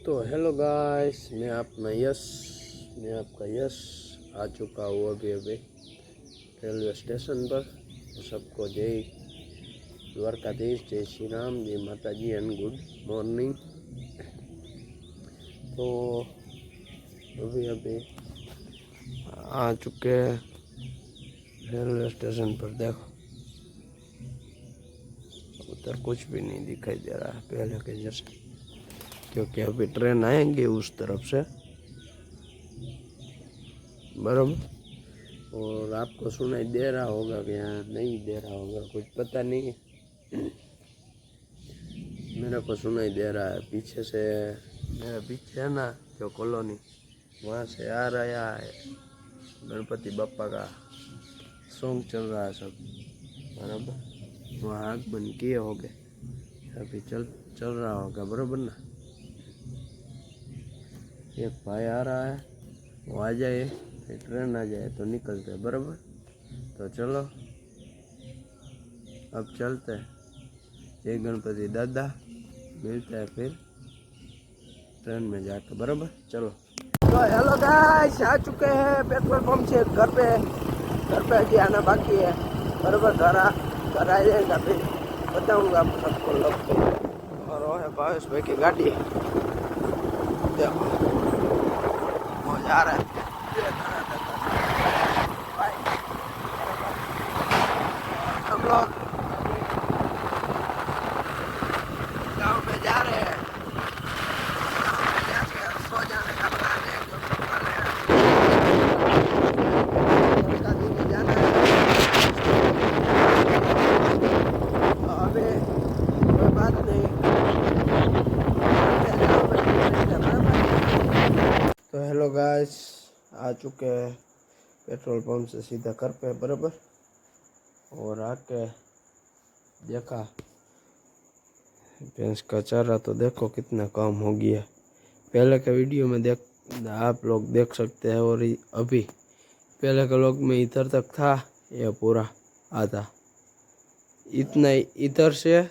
तो hello guys, मैं आपका यश आ चुका हूँ अभी रेलवे स्टेशन पर। तो सबको जय द्वारकाधीश, जय श्री राम, जय माता जी एंड गुड मॉर्निंग। तो अभी आ चुके रेलवे स्टेशन पर। देखो उधर कुछ भी नहीं दिखाई दे रहा है पहले के जैसे, क्योंकि अभी ट्रेन आएंगी उस तरफ से, बराबर। और आपको सुनाई दे रहा होगा कि यहाँ नहीं दे रहा होगा, कुछ पता नहीं। मेरे को सुनाई दे रहा है पीछे से। मेरे पीछे है ना जो कॉलोनी, वहाँ से आ रहा है गणपति बप्पा का सॉन्ग चल रहा है सब, बराबर। वहाँ आग बंद किए हो गए, अभी चल रहा होगा, बराबर ना। एक भाई आ रहा है, वो आ जाए, फिर ट्रेन आ जाए तो निकलते, बराबर। तो चलो अब चलते हैं। जय गणपति दादा, मिलते हैं फिर ट्रेन में जाकर, बराबर। चलो। तो हेलो गाइस, आ चुके हैं पेट्रोल पंप से घर पे अभी आना बाकी है, बराबर। घर आ जाएगा, फिर बताऊंगा आप सबको लोग। और वो है भावेश भाई की गाड़ी, देखो वो जा रहा है। हम लोग गाँव में जा रहे हैं, सो जाने का प्लान है, जाना है। अभी कोई बात नहीं, तो हेलो गाइस, आ चुके हैं पेट्रोल पंप से सीधा घर पे, बराबर। और आके देखा भैंस का चारा, तो देखो कितना काम हो गया। पहले के वीडियो में आप लोग देख सकते हैं, और अभी पहले के लोग में इधर तक था, यह पूरा आधा, इतना इधर से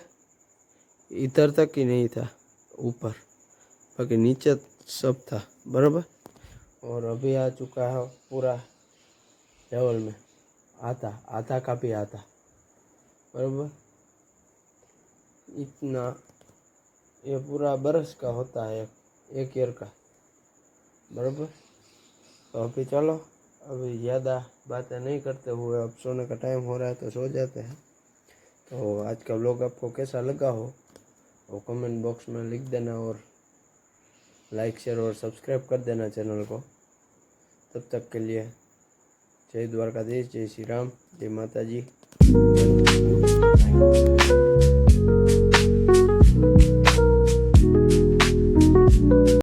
इधर तक ही नहीं था ऊपर, बाकी नीचे सब था, बराबर। और अभी आ चुका है पूरा लेवल में, आधा का भी आधा, बराबर। इतना ये पूरा बरस का होता है, एक ईयर का, बराबर। तो अभी चलो, अभी ज़्यादा बातें नहीं करते हुए अब सोने का टाइम हो रहा है, तो सो जाते हैं। तो आज का व्लॉग आपको कैसा लगा हो वो कमेंट बॉक्स में लिख देना, और लाइक शेयर और सब्सक्राइब कर देना चैनल को। तब तक के लिए जय द्वारकाधीश, जय श्री राम, जय माता जी।